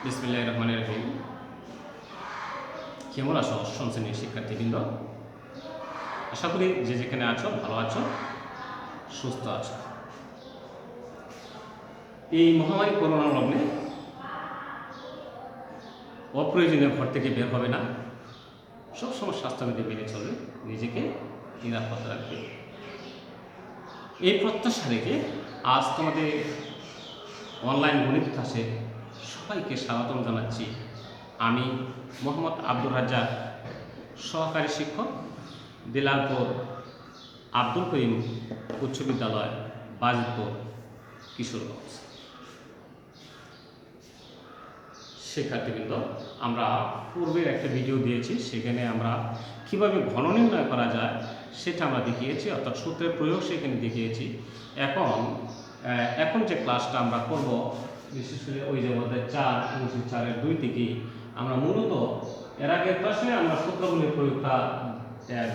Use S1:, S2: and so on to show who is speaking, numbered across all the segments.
S1: বিসমিল্লাহির রহমানির রহিম। কেমন আছো অষ্টম শ্রেণীর শিক্ষার্থীবৃন্দ? আশা করি যে যেখানে আছো ভালো আছো, সুস্থ আছো। এই মহামারী করোনা লগ্নে অপ্রয়োজনীয় ঘর থেকে বের হবে না, সবসময় স্বাস্থ্যবিধি মেনে চলবে, নিজেকে নিরাপদ রাখবে। এই প্রত্যাশা রেখে আজ তোমাদের অনলাইন গণিত ক্লাসে সবাইকে স্বাগতম জানাচ্ছি। আমি মোহাম্মদ আব্দুর রাজ্জাক, সহকারী শিক্ষক, দিলালপুর আব্দুল করিম উচ্চ বিদ্যালয়, বাজিতপুর, কিশোরগঞ্জ। শিক্ষার্থীবৃন্দ, আমরা পূর্বের একটা ভিডিও দিয়েছি, সেখানে আমরা কিভাবে ঘন নির্ণয় করা যায় সেটা আমরা দেখিয়েছি, অর্থাৎ সূত্রের প্রয়োগ সেখানে দেখিয়েছি। এখন যে ক্লাসটা আমরা করব, বিশেষ করে ওই যে আমাদের 4 2 থেকে আমরা মূলত এর আগের ক্লাসে আমরা সূত্রগুলির প্রয়োগটা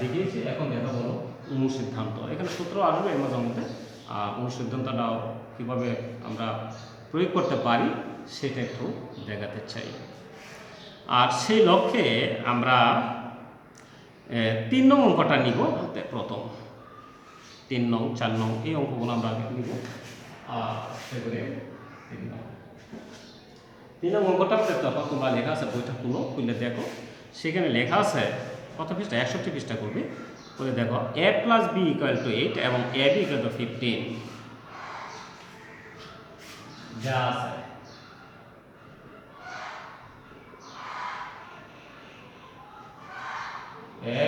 S1: দেখিয়েছি। এখন দেখা হলো অনুসিদ্ধান্ত। এখানে সূত্র আসবে এর মাঝে মধ্যে, আর অনুসিদ্ধান্তটাও কীভাবে আমরা প্রয়োগ করতে পারি সেটা একটু দেখাতে চাই। আর সেই লক্ষ্যে আমরা 3 নং অঙ্কটা নিব। প্রথম 3 নং 4 নং এই অঙ্কগুলো আমরা নিব। আর সেগুলো 3 নং অঙ্কটা তখন তোমরা লেখা আছে, বইটা খুলে দেখো, সেখানে লেখা আছে কত পৃষ্ঠা, 61 পৃষ্ঠা করবে। বলে দেখো a + b = 8 এবং ab = 15 যা আছে। a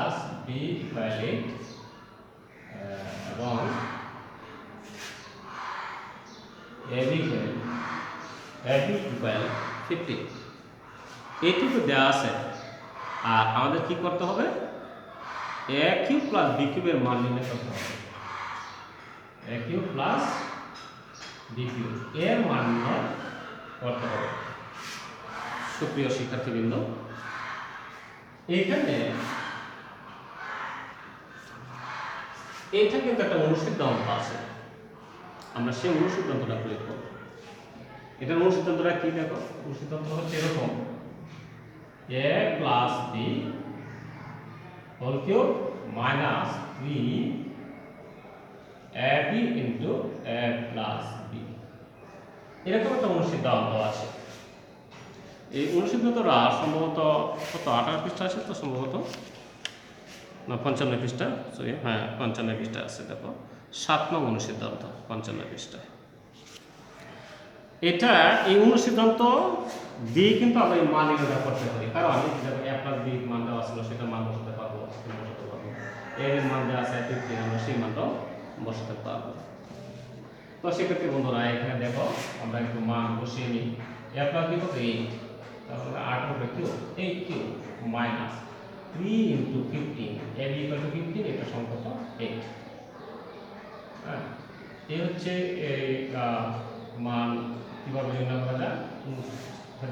S1: + b = 8 এবং ab = 15 এইটুকু দেওয়া আছে। আর আমাদের কি করতে হবে, a³ + b³ এর মান নির্ণয় করতে হবে। a³ + b³ এর মান নির্ণয় করতে হবে। সুপ্রিয় শিক্ষার্থীবৃন্দ, এইখানে এইটা কিন্তু একটা অনুসিদ্ধান্ত আছে, আমরা সেই অনুসিদ্ধান্তটা প্রয়োগ করব। এটার অনুসিদ্ধান্তটা কি দেখো, অনুসিদ্ধান্ত হচ্ছে এরকম: a + b whole cube minus 3ab into a plus b, এরকম একটা অনুসিদ্ধান্ত আছে। এই অনুসিদ্ধান্তটা সম্ভবত কত 58 পৃষ্ঠা আছে, তো সম্ভবত না 55 পৃষ্ঠা, সরি হ্যাঁ 55 পৃষ্ঠা আছে। দেখো 7 নং অনুসিদ্ধান্ত 55 পৃষ্ঠায়। এটা এই অনুসিদ্ধান্ত দিয়ে কিন্তু আমরা এই মান নির্ণয় করতে পারি, কারণ a + b মান দেওয়া ছিল, সেটা মান বসাতে পারবো, এর মান দেওয়া আছে 15, আমরা সেই মানটাও বসাতে পারবো। তো সেক্ষেত্রে বন্ধুরা এখানে দেখো আমরা একটু মান বসিয়ে নিই। a + b কত 8, তাহলে 8 minus 3 into 15, ab = 15, এটা সংখ্যা কত 8। হ্যাঁ, এই হচ্ছে এই মান কিভাবে নির্ণয় করা যায়।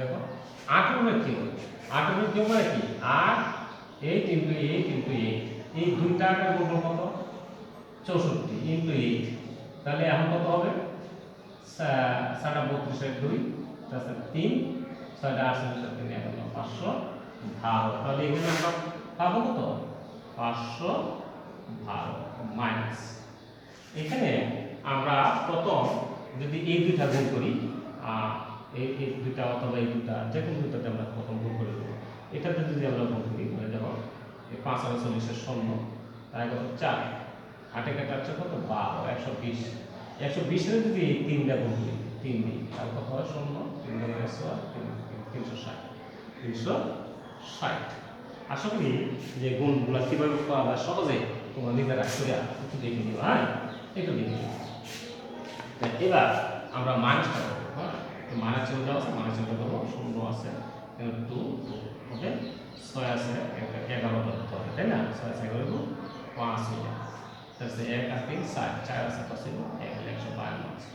S1: দেখো 8 কিউব মানে কি, 8 8 into 8 into 8, এই দুইটা আকার গুণ কত 64 into 8, তাহলে এখন কত হবে 32 এর 2 তাহলে 3 6 8 3 এখন 512। তাহলে এখানে আমরা পাবো কত 512 মাইনাস, এখানে আমরা প্রথম যদি এই দুইটা গুণ করি, এই দুইটা অথবা এই দুইটা যে কোনো দুইটাতে আমরা প্রথম গুণ করে দেবো। এটাতে যদি আমরা গুণ করি তাহলে দেখো 5 আর 40 এর শূন্য, তাই কত 4, 8 এ কাটা হচ্ছে কত 12, 120 120 এর যদি এই 3টা গুণ করি 3 দিই তাহলে কত হয় শূন্য, 3 গুণ 360 360। আশা করি যে গুণগুলো কিভাবে পাওয়া যায় সহজে তোমরা নিজেরা করে একটু দেখে নিও। হ্যাঁ, একটু দেখে নিও। এবার আমরা মাইনাসটা করবো। হ্যাঁ, মাইনাস চিহ্ন দেওয়া আছে, মাইনাস চিহ্ন করবো, শূন্য আছে, 2 ওকে 6 আছে, 11 ধরতে হবে, তাই না? 6 আছে 11 5 হয়ে যায়, তাহলে 1 আর 3 4, 4 আছে কত ছিল 152 আছে।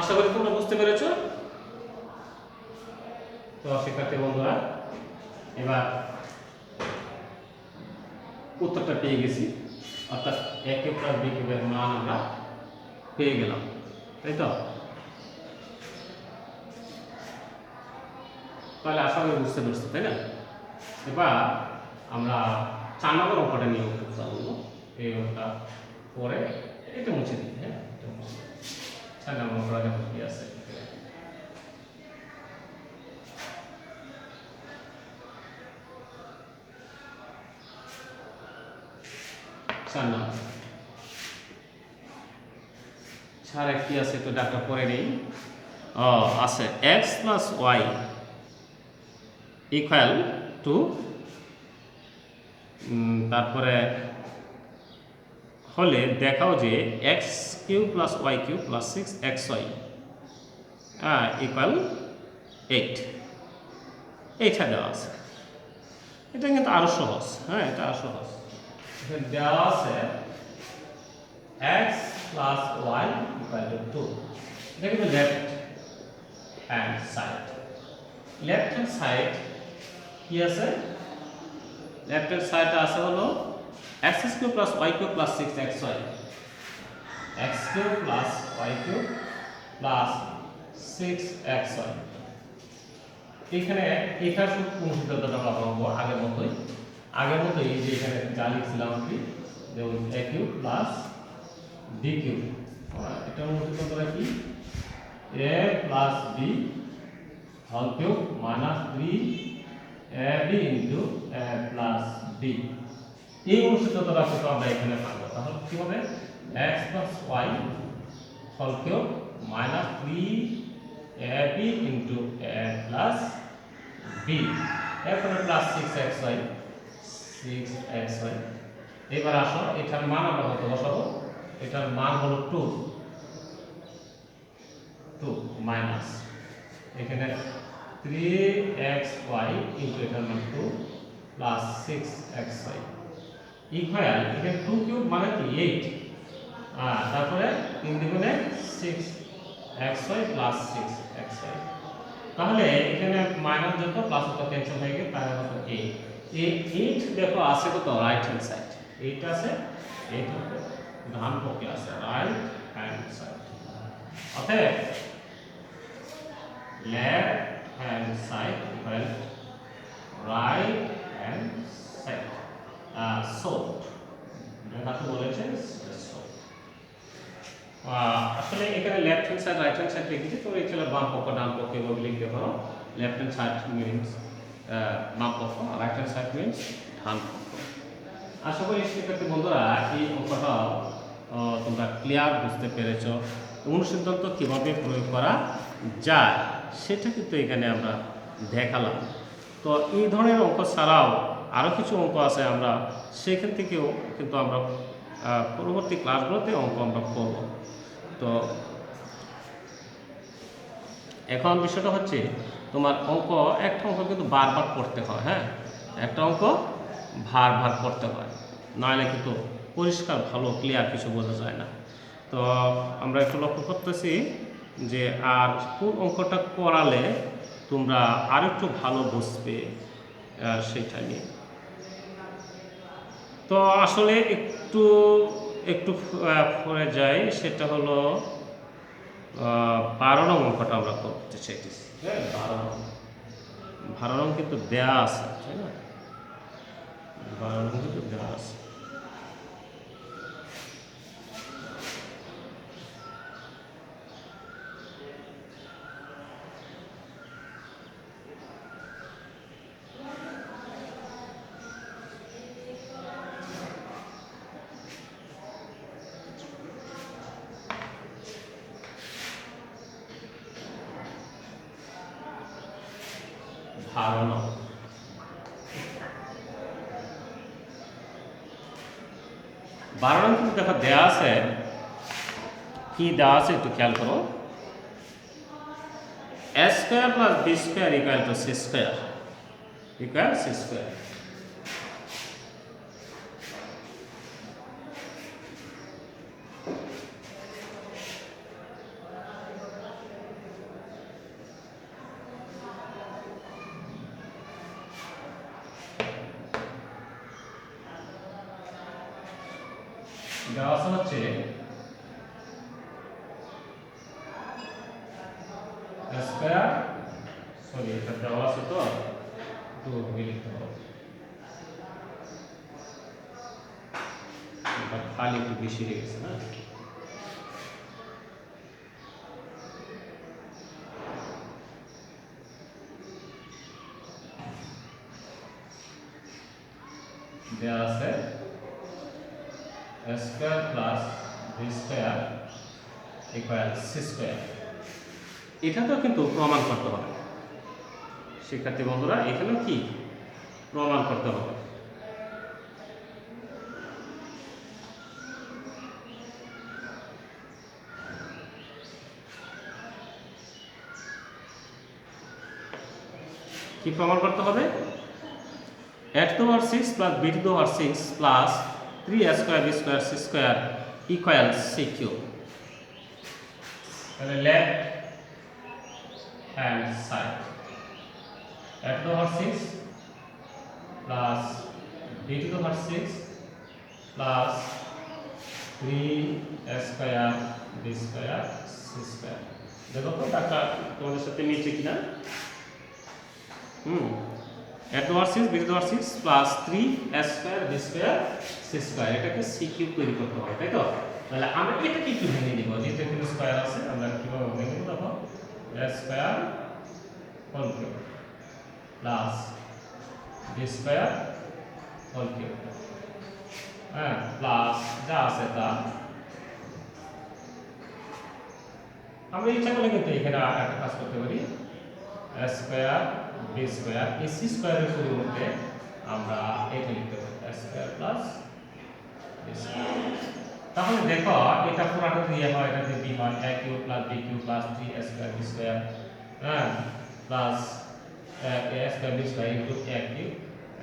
S1: আশা করি তোমরা বুঝতে পেরেছো। তো শিক্ষার্থী বন্ধুরা, এবার উত্তরটা পেয়ে গেছি, অর্থাৎ a³ + b³ এর মান আমরা পেয়ে গেলাম, তাই তো? তাহলে আশা করি বুঝতে পারছি, তাই না? এবার আমরা 4 নম্বর অঙ্কটা নিয়ে করতে পারবো। এই অঙ্কটা পরে এটা মুছে দিই, হ্যাঁ, এটা মুছে দিই। 4 নম্বর অঙ্কটা যেমন কি আছে, 4 নম্বর 4 কি আছে তো ডাটা পরে নেই। আছে x plus y equal to, তারপরে হলে দেখাও যে x cube plus y cube plus 6xy equal 8, এইটা দেওয়া আছে। এটা কিন্তু আরো সহজ, হ্যাঁ, এটা আরো সহজ। এখানে দেওয়া আছে x plus y equal to 2। এটা কিন্তু left hand side. Left hand side কি আছে? লেফট হ্যান্ড সাইড আছে হলো x cube plus y cube plus 6xy, x cube plus y cube plus 6xy। এখানে এটার অনুসিদ্ধতা পাবো আগের মতোই এই যে এখানে যা লিখছিলাম কি, যেমন a cube plus b cube, এটার অনুসিদ্ধতা কি a plus b whole cube minus 3ab into a plus b। এই অনুসিদ্ধতাটা কিন্তু আমরা এখানে পাবো। তাহলে কি হবে? x plus y whole cube minus 3ab into a plus b, এরপরে প্লাস 6xy। এবার আসো এটার মান আমরা কত বসাবো? এটার মান হলো 2 মাইনাস এখানে 3xy ইনটু এটার মান 2 প্লাস 6xy ইকুয়াল, এখানে 2 কিউব মানে কি 8, তারপরে 3 দ্বিগুণে 6xy প্লাস 6xy। তাহলে এখানে মাইনাস যত প্লাস যত ক্যান্সেল হয়ে গেল, তার কত 8। এই 8 দেখো আছে কত রাইট হ্যান্ড সাইড, 8 আছে, 8 হবে ডান পক্ষে আছে রাইট হ্যান্ড সাইড। অতএব left hand side equal right hand side. So দেখাতে বলেছে সো, আসলে এখানে left hand side right hand side লিখেছি, তো এখানে বাম পক্ষ ডান পক্ষ এভাবে লিখতে পারো। লেফট হ্যান্ড সাইড মিনস বাম পক্ষ, রাইট হ্যান্ড সাইড মিনস ডান পক্ষ। আশা করি শিক্ষার্থী বন্ধুরা এই অঙ্কটা তোমরা ক্লিয়ার বুঝতে পেরেছ। অনুসিদ্ধান্ত কীভাবে প্রয়োগ করা যায় সেটা কিন্তু এখানে আমরা দেখালাম। তো এই ধরনের অঙ্ক ছাড়াও আরও কিছু অঙ্ক আছে, আমরা সেখান থেকেও কিন্তু আমরা পরবর্তী ক্লাসগুলোতে অঙ্ক আমরা করব। তো এখন বিষয়টা হচ্ছে তোমার একটা অঙ্ক কিন্তু বারবার করতে হয়, হ্যাঁ, একটা অঙ্ক ভার করতে হয়, নইলে কিন্তু পরিষ্কার ভালো ক্লিয়ার কিছু বোঝা যায় না। তো আমরা একটু লক্ষ্য করতেছি যে আর কোন অঙ্কটা করালে তোমরা আরেকটু ভালো বুঝবে সেটা নিয়ে। তো আসলে একটু পরে যাই, সেটা হলো 12 নং অঙ্কটা আমরা করতে চাইতেছি। হ্যাঁ, 12 নং কিন্তু দেয়া আছে, তাই না? 12 নং কিন্তু দেওয়া আছে। ধারণা 12 নং কিন্তু দেখো দেওয়া আছে, কি দেওয়া আছে একটু খেয়াল করো। a square plus b square equal two c square equal c square. দেওয়া আছে হচ্ছে স্কয়ার, সরি এটা দেওয়া আছে তো একটু লিখতে হবে, এটা খালি একটু বেশি হয়ে গেছে না। দেওয়া আছে square plus B square equal C square. এটা তো কিন্তু প্রমাণ করতে হবে শিক্ষার্থী বন্ধুরা, এখানে কি প্রমাণ করতে হবে। কি প্রমাণ করতে হবে? a to the power 6 plus b to the power 6 plus 3a square b square c square equals c cube। তাহলে left hand side a to the power 6 plus b to the power 6 plus 3a square b square c square। দেখো তো টাকা তোমাদের সাথে মিলছে কিনা। a to the power 6 b to the power 6 plus 3a square b square c square, এটাকে c cube তৈরি করতে হবে, তাই তো? তাহলে আমরা এটাকে একটু ভেঙে নিব, যেহেতু এখানে স্কয়ার আছে আমরা কিভাবে ভেঙে নিব দেখো, a square whole cube plus b square whole cube, হ্যাঁ, প্লাস যা আছে তা আমরা ইচ্ছা করলে কিন্তু এখানে একটা কাজ করতে পারি, a square b square, এই c স্কয়ারের পরিবর্তে আমরা এটা লিখতে পারি a square plus b square। তাহলে দেখো এটা পুরোটা দিয়ে হয়, এটা দিয়ে b হয় a cube plus b cube plus 3a square b square, হ্যাঁ, plus a square b square into a cube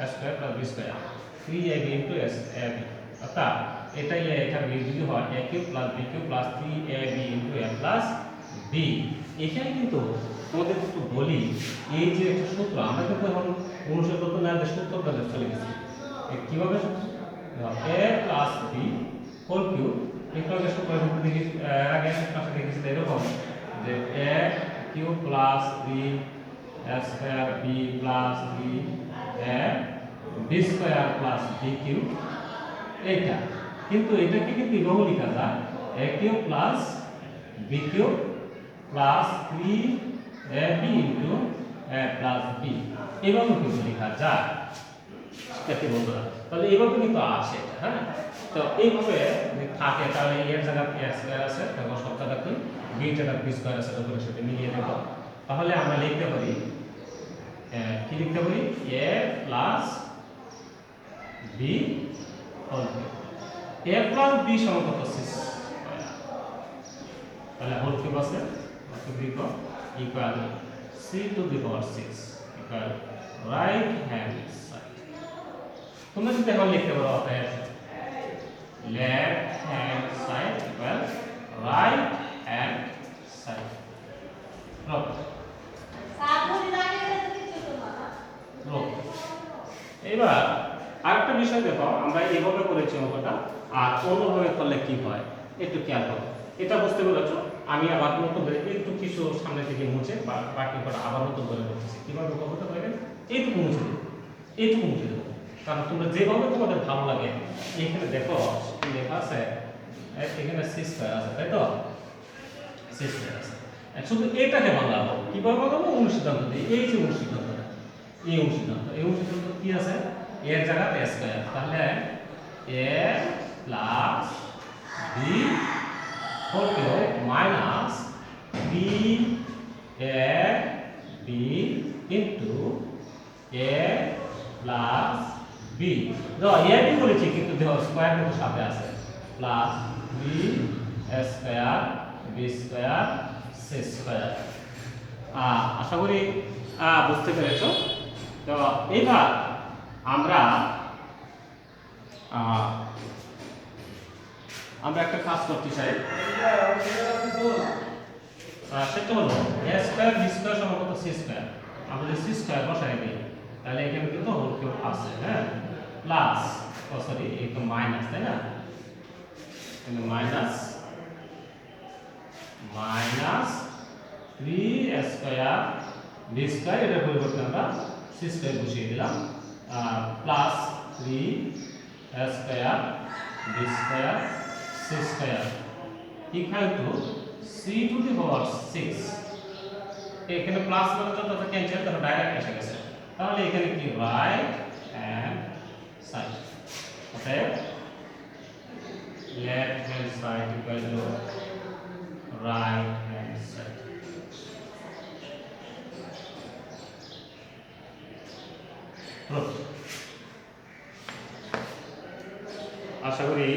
S1: a square plus b square 3ab into ab, অর্থাৎ এটা এটা b যদি হয় a cube plus b cube plus 3ab into a plus b। এখানে কিন্তু তোমাদের একটু বলি, এই যে একটা সূত্র আমরা কিন্তু এখন অনুসরণ না যে সূত্রটা চলে গেছি, কিভাবে a plus b whole cube এটাকে সূত্র কিন্তু দেখি আগে ক্লাসে দেখেছি এরকম যে a cube plus 3 a square b plus 3 a b square plus b cube, এইটা কিন্তু এটাকে কিন্তু এভাবে লেখা যায় a cube plus b cube plus 3ab into a plus b, এভাবে কিন্তু লেখা যায় শিক্ষার্থী বন্ধুরা। তাহলে এইভাবে কিন্তু আছে এটা, হ্যাঁ। তো এইভাবে যদি থাকে তাহলে এর জায়গায় a স্কয়ার আছে, দেখো সব জায়গাতে b জায়গায় b স্কয়ার আছে, তখন সাথে মিলিয়ে দেব। তাহলে আমরা লিখতে পারি কি লিখতে পারি a plus b whole cube, a plus b সমান কত 6, তাহলে হোল কিউব আছে equal c to the power 6 equal right hand side. তোমরা যদি এখন লিখতে পারো অতএব left hand side equal right hand side. এবার আরেকটা বিষয় দেখো, আমরা এইভাবে করেছি অঙ্কটা, আর অন্যভাবে করলে কি হয় একটু খেয়াল করো। এটা বুঝতে পেরেছো? আমি আবার নতুন করে একটু কিছু সামনে থেকে মুছে বাকি করে আবার নতুন করে করতেছি। কিভাবে করতে পারবে? এইটুকু মুছে দেবো, এইটুকু মুছে দেবো, কারণ তোমরা যেভাবে তোমাদের ভালো লাগে। এখানে দেখো কি লেখা আছে, এখানে সি স্কয়ার আছে, তাই তো? সি স্কয়ার আছে, শুধু এটাকে বানাবো। কিভাবে বানাবো? অনুসিদ্ধান্ত দিয়ে। এই যে অনুসিদ্ধান্তটা, এই অনুসিদ্ধান্ত কি আছে? এর জায়গাতে a স্কয়ার, তাহলে a plus b whole cube minus b a b into a plus b, দেখো a b বলেছি কিন্তু দেখো স্কয়ার কিন্তু সাথে আছে, plus b a square b square c square. আশা করি বুঝতে পেরেছো। তো এবার আমরা একটা কাজ করতে চাই, সেটা হলো a স্কয়ার b স্কয়ার সমান কত c স্কয়ার। আমরা যদি c স্কয়ার বসাই দিই তাহলে এখানে কিন্তু হোল কিউব আছে, হ্যাঁ, প্লাস সরি এই তো মাইনাস, তাই না? এখানে মাইনাস 3 স্কয়ার বি স্কয়ার, এটার পরিবর্তে আমরা সি স্কয়ার বসিয়ে দিলাম, plus 3 square b square c square equal to c to the power 6। এখানে প্লাস মানে যত ক্যান্সেল, তাহলে ডাইরেক্ট এসে গেছে। তাহলে এখানে কি রাইট হ্যান্ড সাইড, অতএব left hand side equal to right hand side. আশা করি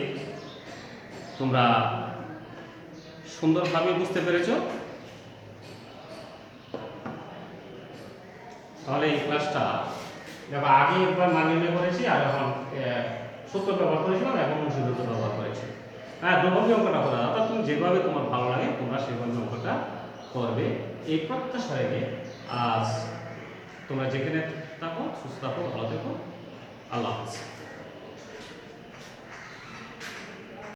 S1: তোমরা সুন্দরভাবে বুঝতে পেরেছো। তাহলে এই ক্লাসটা দেখো, আগে একবার মান নির্ণয় করেছি আর এখন সূত্র ব্যবহার করেছিলাম, এখন সূত্র ব্যবহার করেছি। হ্যাঁ, দুভাবে অঙ্কটা করা, অর্থাৎ তুমি যেভাবে তোমার ভালো লাগে তোমরা সেভাবে অঙ্কটা করবে। এই প্রত্যাশা রেখে আজ তোমরা যেখানে থাকো সুস্থ থাকো, ভালো থেকো, আল্লাহ হাফেজ।